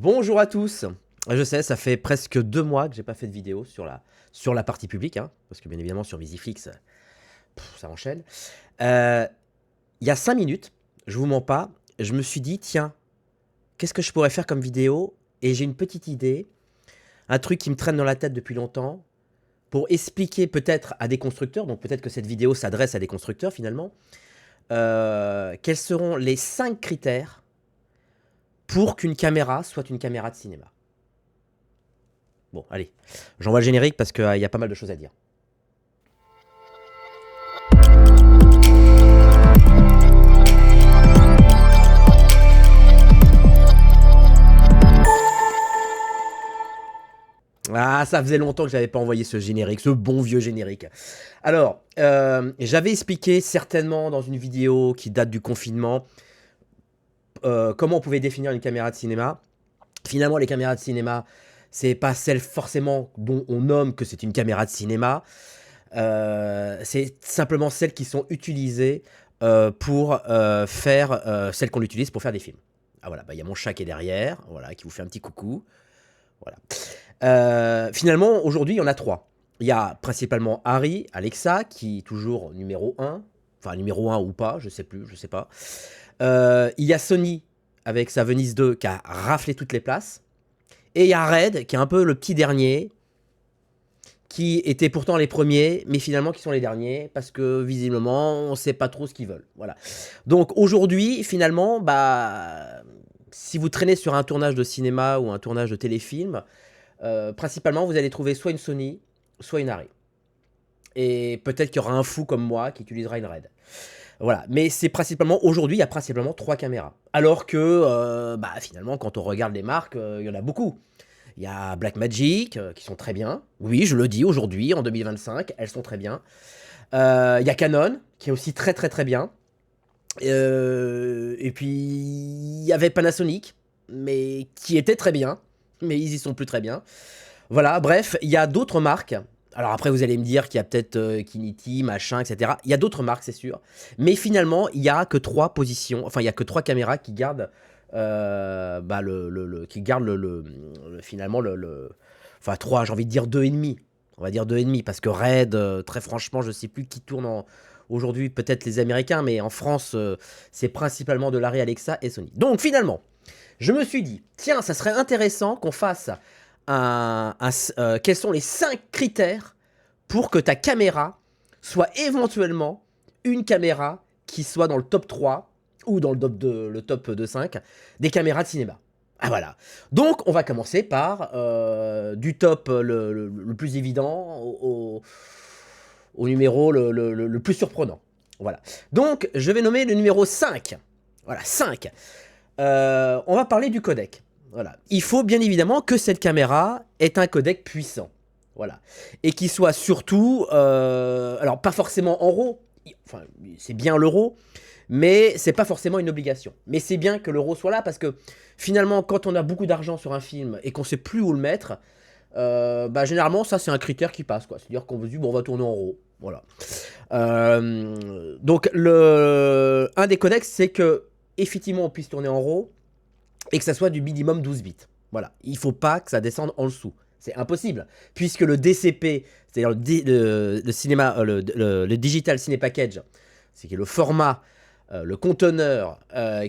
Bonjour à tous. Je sais, ça fait presque 2 mois que j'ai pas fait de vidéo sur la partie publique, hein, parce que bien évidemment sur Visiflix, ça enchaîne. Il y a 5 minutes, je vous mens pas, je me suis dit: «Tiens, qu'est-ce que je pourrais faire comme vidéo?» Et j'ai une petite idée, un truc qui me traîne dans la tête depuis longtemps, pour expliquer peut-être à des constructeurs, donc peut-être que cette vidéo s'adresse à des constructeurs finalement, quels seront les 5 critères pour qu'une caméra soit une caméra de cinéma. Bon, allez, j'envoie le générique parce qu'il y a pas mal de choses à dire. Ah, ça faisait longtemps que j'avais pas envoyé ce générique, ce bon vieux générique. Alors, j'avais expliqué certainement dans une vidéo qui date du confinement comment on pouvait définir une caméra de cinéma. Finalement, les caméras de cinéma, c'est pas celle forcément dont on nomme que c'est une caméra de cinéma. C'est simplement celles qui sont utilisées pour faire celles qu'on utilise pour faire des films. Ah voilà, bah, y a mon chat qui est derrière, voilà, qui vous fait un petit coucou. Voilà. Finalement, aujourd'hui, il y en a 3. Il y a principalement Harry, Alexa, qui est toujours numéro 1. Enfin, numéro 1 ou pas, je sais plus, je sais pas. Il y a Sony, avec sa Venice 2, qui a raflé toutes les places. Et il y a Red, qui est un peu le petit dernier, qui étaient pourtant les premiers, mais finalement qui sont les derniers, parce que visiblement, on ne sait pas trop ce qu'ils veulent. Voilà. Donc aujourd'hui, finalement, bah, si vous traînez sur un tournage de cinéma ou un tournage de téléfilm, principalement, vous allez trouver soit une Sony, soit une Arri. Et peut-être qu'il y aura un fou comme moi qui utilisera une Red. Voilà, mais c'est principalement, aujourd'hui, il y a principalement 3 caméras. Alors que, bah, finalement, quand on regarde les marques, il y en a beaucoup. Il y a Blackmagic, qui sont très bien. Oui, je le dis, aujourd'hui, en 2025, elles sont très bien. Il y a Canon, qui est aussi très très très bien. Et puis, il y avait Panasonic, mais qui était très bien. Mais ils y sont plus très bien. Voilà, bref, il y a d'autres marques. Alors après, vous allez me dire qu'il y a peut-être Kiniti, machin, etc. Il y a d'autres marques, c'est sûr. Mais finalement, il n'y a que 3 positions, enfin, il n'y a que 3 caméras qui gardent, bah, qui gardent finalement, enfin, 3, j'ai envie de dire 2,5. On va dire 2,5, parce que Red, très franchement, je ne sais plus qui tourne aujourd'hui, peut-être les Américains, mais en France, c'est principalement de l'Arri, Alexa et Sony. Donc finalement, je me suis dit, tiens, ça serait intéressant qu'on fasse quels sont les 5 critères pour que ta caméra soit éventuellement une caméra qui soit dans le top 3 ou dans le top de 5 des caméras de cinéma. Ah voilà. Donc on va commencer par du top le plus évident au numéro le plus surprenant. Voilà. Donc je vais nommer le numéro 5. Voilà, 5. On va parler du codec. Voilà. Il faut bien évidemment que cette caméra ait un codec puissant. Voilà. Et qui soit surtout, alors pas forcément en RAW, enfin c'est bien l'euro, mais c'est pas forcément une obligation. Mais c'est bien que l'euro soit là parce que finalement, quand on a beaucoup d'argent sur un film et qu'on sait plus où le mettre, bah généralement ça c'est un critère qui passe, quoi. C'est-à-dire qu'on veut dire bon on va tourner en RAW. Voilà. Donc un des codecs c'est que effectivement on puisse tourner en RAW et que ça soit du minimum 12 bits. Voilà, il faut pas que ça descende en dessous. C'est impossible, puisque le DCP, c'est-à-dire le cinéma, le Digital Cine Package, c'est le format, le conteneur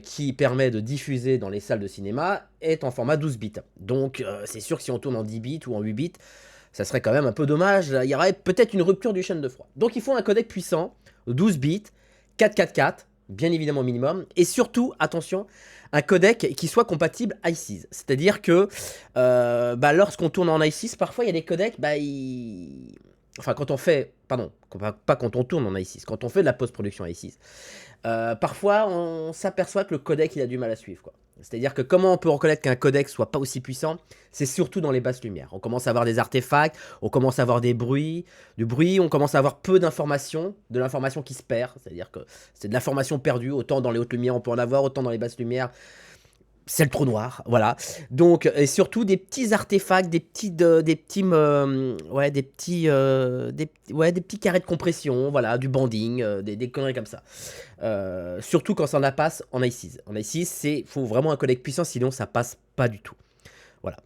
qui permet de diffuser dans les salles de cinéma, est en format 12 bits. Donc c'est sûr que si on tourne en 10 bits ou en 8 bits, ça serait quand même un peu dommage. Il y aurait peut-être une rupture du chaîne de froid. Donc il faut un codec puissant, 12 bits, 444, bien évidemment minimum, et surtout, attention, un codec qui soit compatible i6. C'est-à-dire que bah, lorsqu'on tourne en i6, parfois il y a des codecs, bah, enfin quand on fait, pardon, pas quand on tourne en i6, quand on fait de la post-production i6, parfois on s'aperçoit que le codec il a du mal à suivre, quoi. C'est-à-dire que comment on peut reconnaître qu'un codec soit pas aussi puissant, c'est surtout dans les basses lumières. On commence à avoir des artefacts, on commence à avoir du bruit, on commence à avoir peu d'informations, de l'information qui se perd. C'est-à-dire que c'est de l'information perdue, autant dans les hautes lumières on peut en avoir, autant dans les basses lumières c'est le trou noir, voilà. Donc, et surtout des petits artefacts, ouais, des petits carrés de compression, voilà, du banding, des conneries comme ça. Surtout quand ça en passe en i6. En i6, faut vraiment un codec puissant, sinon ça passe pas du tout. Voilà.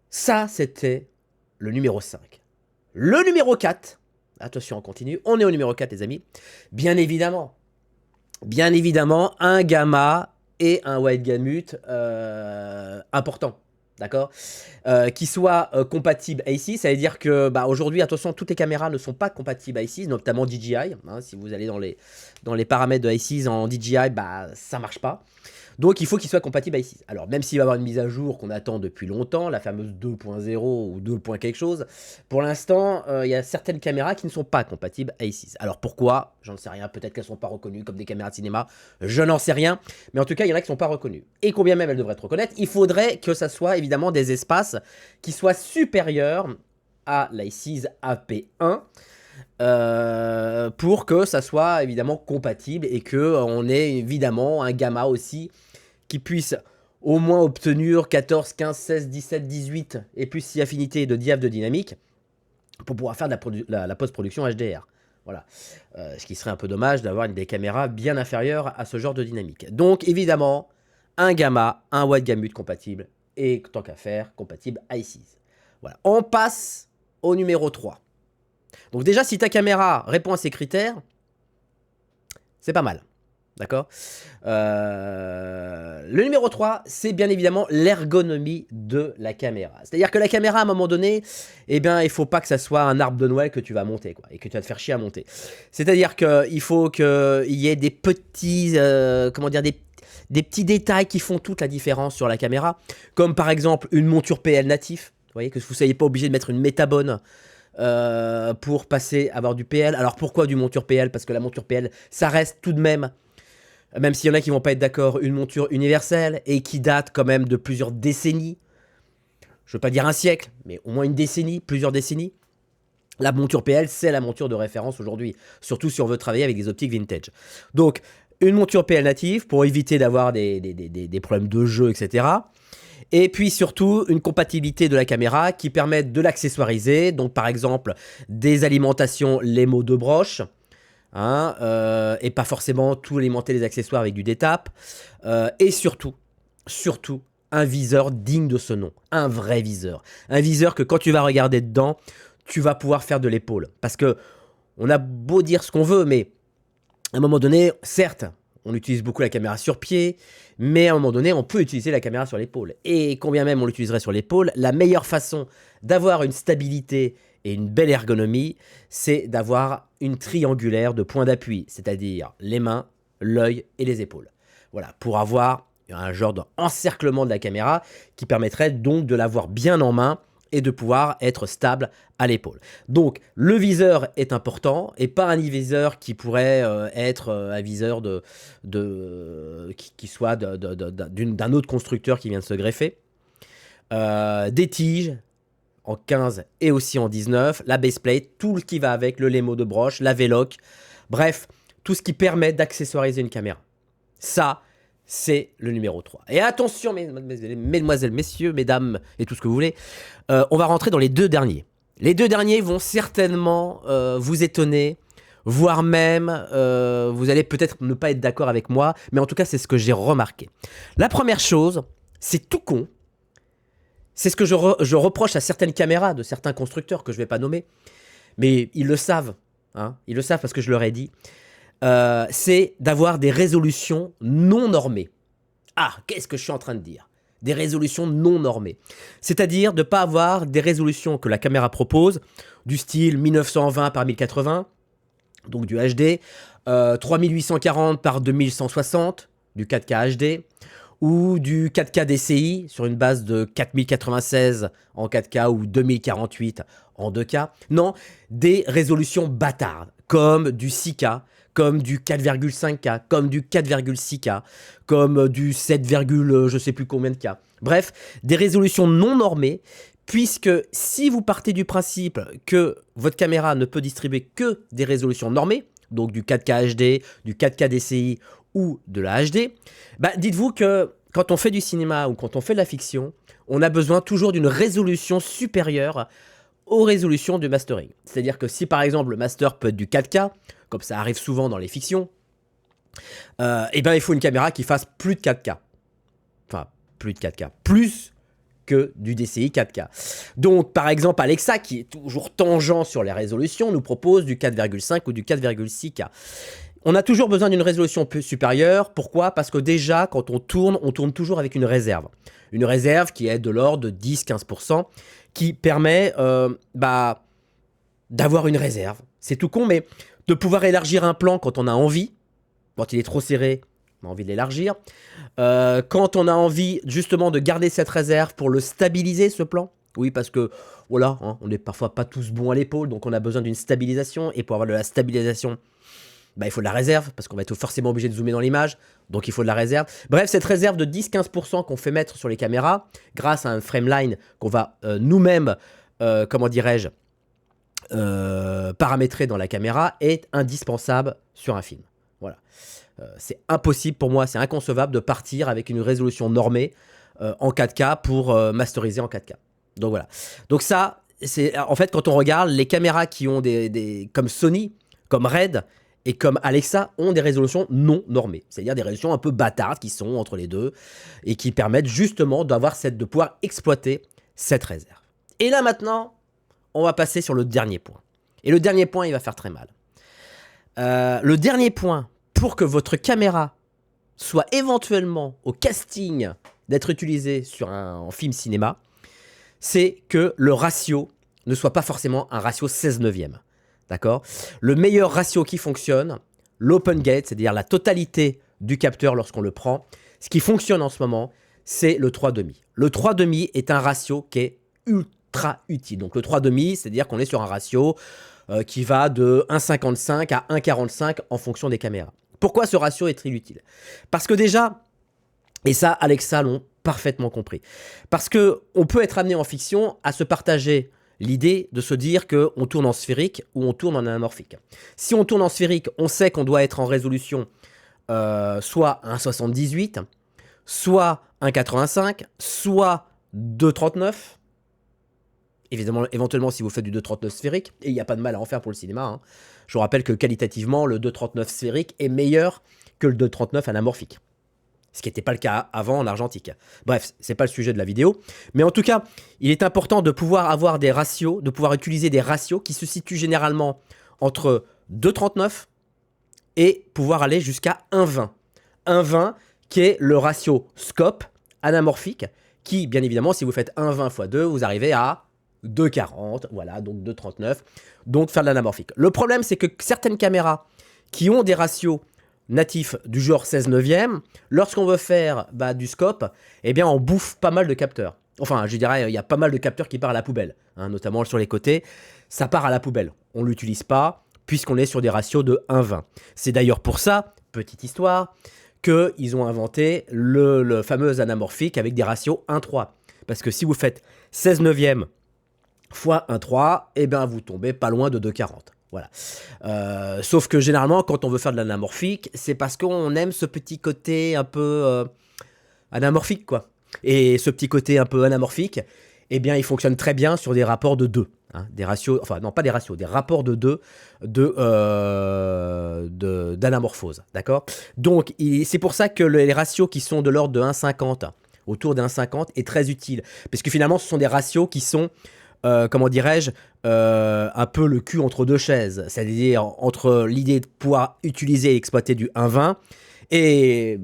Ça, c'était le numéro 5. Le numéro 4, attention, on continue, on est au numéro 4, les amis. Bien évidemment, un gamma et un wide gamut important. D'accord, qui soit compatible A6, ça veut dire que bah, aujourd'hui, attention, toutes les caméras ne sont pas compatibles A6, notamment DJI. Hein, si vous allez dans les paramètres de A6 en DJI, bah, ça marche pas. Donc il faut qu'il soit compatible A6. Alors même s'il va y avoir une mise à jour qu'on attend depuis longtemps, la fameuse 2.0 ou 2. quelque chose, pour l'instant, il y a certaines caméras qui ne sont pas compatibles A6. Alors pourquoi? J'en sais rien, peut-être qu'elles ne sont pas reconnues comme des caméras de cinéma, je n'en sais rien, mais en tout cas, il y en a qui ne sont pas reconnues. Et combien même elles devraient être reconnaître, il faudrait que ça soit évidemment des espaces qui soient supérieurs à l'A6 AP1, pour que ça soit évidemment compatible et que on ait évidemment un gamma aussi qui puisse au moins obtenir 14, 15, 16, 17, 18 et plus si affinité de diaph de dynamique pour pouvoir faire de la post-production HDR. Voilà. Ce qui serait un peu dommage d'avoir des caméras bien inférieures à ce genre de dynamique. Donc évidemment, un gamma, un wide gamut compatible et tant qu'à faire, compatible A6. Voilà. On passe au numéro 3. Donc déjà, si ta caméra répond à ces critères, c'est pas mal. D'accord, le numéro 3, c'est bien évidemment l'ergonomie de la caméra. C'est-à-dire que la caméra, à un moment donné, eh bien, il ne faut pas que ça soit un arbre de Noël que tu vas monter, quoi, et que tu vas te faire chier à monter. C'est-à-dire qu'il faut qu'il y ait des petits, comment dire, des petits détails qui font toute la différence sur la caméra, comme par exemple une monture PL natif. Vous voyez, que vous ne soyez pas obligé de mettre une métabone pour passer à avoir du PL. Alors pourquoi du monture PL? Parce que la monture PL, ça reste tout de même s'il y en a qui vont pas être d'accord, une monture universelle et qui date quand même de plusieurs décennies. Je veux pas dire un siècle, mais au moins une décennie, plusieurs décennies. La monture PL, c'est la monture de référence aujourd'hui, surtout si on veut travailler avec des optiques vintage. Donc, une monture PL native pour éviter d'avoir des problèmes de jeu, etc. Et puis surtout, une compatibilité de la caméra qui permette de l'accessoiriser. Donc, par exemple, des alimentations Lemo de broche. Hein, et pas forcément tout alimenter les accessoires avec du détap, et surtout, un viseur digne de ce nom, un vrai viseur, un viseur que quand tu vas regarder dedans, tu vas pouvoir faire de l'épaule, parce que on a beau dire ce qu'on veut, mais à un moment donné, certes, on utilise beaucoup la caméra sur pied, mais à un moment donné, on peut utiliser la caméra sur l'épaule. Et combien même on l'utiliserait sur l'épaule, la meilleure façon d'avoir une stabilité et une belle ergonomie, c'est d'avoir une triangulaire de points d'appui, c'est-à-dire les mains, l'œil et les épaules. Voilà, pour avoir un genre d'encerclement de la caméra qui permettrait donc de l'avoir bien en main et de pouvoir être stable à l'épaule. Donc, le viseur est important et pas un viseur qui pourrait être un viseur qui soit d'un autre constructeur qui vient de se greffer. Des tiges en 15 et aussi en 19, la baseplate, tout ce qui va avec, le Lemo de broche, la V-Lock, bref, tout ce qui permet d'accessoiriser une caméra. Ça, c'est le numéro 3. Et attention, mesdemoiselles, messieurs, mesdames, et tout ce que vous voulez, on va rentrer dans les deux derniers. Les deux derniers vont certainement vous étonner, voire même, vous allez peut-être ne pas être d'accord avec moi, mais en tout cas, c'est ce que j'ai remarqué. La première chose, c'est tout con, c'est ce que je reproche à certaines caméras de certains constructeurs que je ne vais pas nommer, mais ils le savent, hein, ils le savent parce que je leur ai dit. C'est d'avoir des résolutions non normées. Ah, qu'est-ce que je suis en train de dire? Des résolutions non normées. C'est-à-dire de ne pas avoir des résolutions que la caméra propose, du style 1920 par 1080, donc du HD, 3840 par 2160, du 4K HD, ou du 4K DCI sur une base de 4096 en 4K ou 2048 en 2K. Non, des résolutions bâtardes, comme du 6K, comme du 4,5K, comme du 4,6K, comme du 7, je sais plus combien de K. Bref, des résolutions non normées, puisque si vous partez du principe que votre caméra ne peut distribuer que des résolutions normées, donc du 4K HD, du 4K DCI ou de la HD, bah dites-vous que quand on fait du cinéma ou quand on fait de la fiction, on a besoin toujours d'une résolution supérieure aux résolutions du mastering. C'est-à-dire que si par exemple le master peut être du 4K, comme ça arrive souvent dans les fictions, et ben il faut une caméra qui fasse plus de 4K. Enfin, plus de 4K. Plus que du DCI 4K. Donc, par exemple, Alexa, qui est toujours tangent sur les résolutions, nous propose du 4,5 ou du 4,6K. On a toujours besoin d'une résolution plus supérieure. Pourquoi? Parce que déjà, quand on tourne toujours avec une réserve. Une réserve qui est de l'ordre de 10-15%, qui permet d'avoir une réserve. C'est tout con, mais de pouvoir élargir un plan quand on a envie. Quand il est trop serré, on a envie de l'élargir. Quand on a envie justement de garder cette réserve pour le stabiliser, ce plan. Oui, parce que voilà, hein, on n'est parfois pas tous bons à l'épaule, donc on a besoin d'une stabilisation. Et pour avoir de la stabilisation, il faut de la réserve, parce qu'on va être forcément obligé de zoomer dans l'image, donc il faut de la réserve. Bref, cette réserve de 10-15% qu'on fait mettre sur les caméras, grâce à un frameline qu'on va nous-mêmes, comment dirais-je, paramétrer dans la caméra, est indispensable sur un film. Voilà. C'est impossible pour moi, c'est inconcevable de partir avec une résolution normée en 4K pour masteriser en 4K. Donc voilà. Donc ça, c'est en fait quand on regarde les caméras qui ont comme Sony, comme Red et comme Alexa ont des résolutions non normées. C'est-à-dire des résolutions un peu bâtardes qui sont entre les deux et qui permettent justement de pouvoir exploiter cette réserve. Et là maintenant, on va passer sur le dernier point. Et le dernier point, il va faire très mal. Le dernier point, pour que votre caméra soit éventuellement au casting d'être utilisée en film cinéma, c'est que le ratio ne soit pas forcément un ratio 16/9. D'accord? Le meilleur ratio qui fonctionne, l'open gate, c'est-à-dire la totalité du capteur lorsqu'on le prend, ce qui fonctionne en ce moment, c'est le 3,5. Le 3,5 est un ratio qui est ultra utile. Donc le 3,5, c'est-à-dire qu'on est sur un ratio qui va de 1,55 à 1,45 en fonction des caméras. Pourquoi ce ratio est très utile? Parce que déjà, et ça Alexa l'ont parfaitement compris, parce qu'on peut être amené en fiction à se partager l'idée de se dire qu'on tourne en sphérique ou on tourne en anamorphique. Si on tourne en sphérique, on sait qu'on doit être en résolution soit 1,78, soit 1,85, soit 2,39. Évidemment, éventuellement, si vous faites du 2,39 sphérique, et il n'y a pas de mal à en faire pour le cinéma, hein. Je vous rappelle que qualitativement, le 2,39 sphérique est meilleur que le 2,39 anamorphique. Ce qui n'était pas le cas avant en argentique. Bref, ce n'est pas le sujet de la vidéo. Mais en tout cas, il est important de pouvoir avoir des ratios, de pouvoir utiliser des ratios qui se situent généralement entre 2,39 et pouvoir aller jusqu'à 1,20. 1,20 qui est le ratio scope anamorphique qui, bien évidemment, si vous faites 1,20 x 2, vous arrivez à 2,40, voilà, donc 2,39, donc faire de l'anamorphique. Le problème, c'est que certaines caméras qui ont des ratios natifs du genre 16/9, lorsqu'on veut faire du scope, eh bien, on bouffe pas mal de capteurs. Enfin, je dirais, il y a pas mal de capteurs qui partent à la poubelle, hein, notamment sur les côtés. Ça part à la poubelle. On ne l'utilise pas, puisqu'on est sur des ratios de 1,20. C'est d'ailleurs pour ça, petite histoire, qu'ils ont inventé le fameux anamorphique avec des ratios 1,3. Parce que si vous faites 16/9 fois 1,3, eh bien vous tombez pas loin de 2,40. Voilà. Sauf que généralement, quand on veut faire de l'anamorphique, c'est parce qu'on aime ce petit côté un peu anamorphique, quoi. Et ce petit côté un peu anamorphique, eh bien, il fonctionne très bien sur des rapports de 2. Hein, des ratios, enfin non, pas des ratios, des rapports de 2 d'anamorphose. D'accord? Donc, c'est pour ça que les ratios qui sont de l'ordre de 1,50, autour de 1,50, est très utile. Parce que finalement, ce sont des ratios qui sont comment dirais-je, un peu le cul entre deux chaises, c'est-à-dire entre l'idée de pouvoir utiliser et exploiter du 1,20 et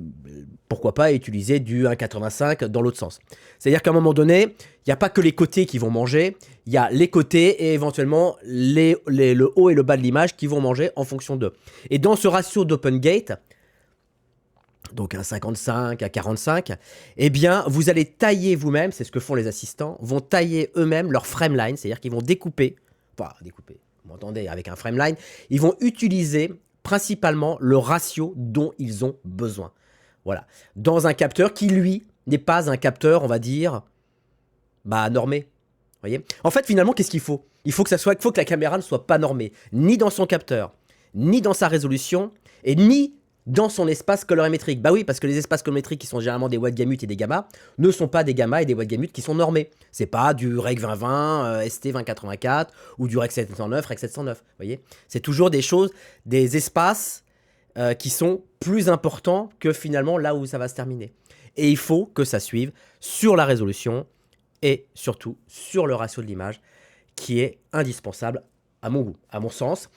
pourquoi pas utiliser du 1,85 dans l'autre sens. C'est-à-dire qu'à un moment donné, il n'y a pas que les côtés qui vont manger, il y a les côtés et éventuellement le haut et le bas de l'image qui vont manger en fonction d'eux. Et dans ce ratio d'open gate, donc un 55, à 45, eh bien, vous allez tailler vous-même, c'est ce que font les assistants, vont tailler eux-mêmes leur frameline, c'est-à-dire qu'ils vont découper, vous m'entendez, avec un frameline, ils vont utiliser principalement le ratio dont ils ont besoin. Voilà. Dans un capteur qui, lui, n'est pas un capteur, on va dire, normé. Voyez ? En fait, finalement, qu'est-ce qu'il faut ? Il faut que la caméra ne soit pas normée, ni dans son capteur, ni dans sa résolution, et ni dans son espace colorimétrique. Bah oui, parce que les espaces colorimétriques qui sont généralement des wide gamut et des gamma ne sont pas des gamma et des wide gamut qui sont normés. C'est pas du Rec 2020, ST 2084 ou du Rec 709, Rec 709. Vous voyez ? C'est toujours des choses, des espaces qui sont plus importants que finalement là où ça va se terminer. Et il faut que ça suive sur la résolution et surtout sur le ratio de l'image qui est indispensable à mon goût, à mon sens.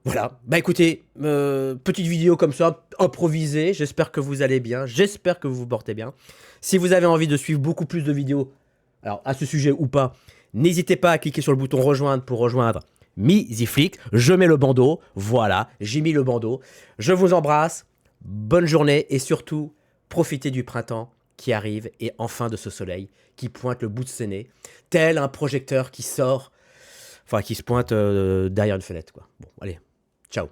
Voilà, bah écoutez, petite vidéo comme ça, improvisée, j'espère que vous allez bien, j'espère que vous vous portez bien. Si vous avez envie de suivre beaucoup plus de vidéos, alors à ce sujet ou pas, n'hésitez pas à cliquer sur le bouton rejoindre pour rejoindre MiZiFlick. Je mets le bandeau, voilà, j'ai mis le bandeau. Je vous embrasse, bonne journée et surtout, profitez du printemps qui arrive et enfin de ce soleil qui pointe le bout de ses nez, tel un projecteur qui sort, enfin qui se pointe derrière une fenêtre, quoi. Bon, allez. Ciao.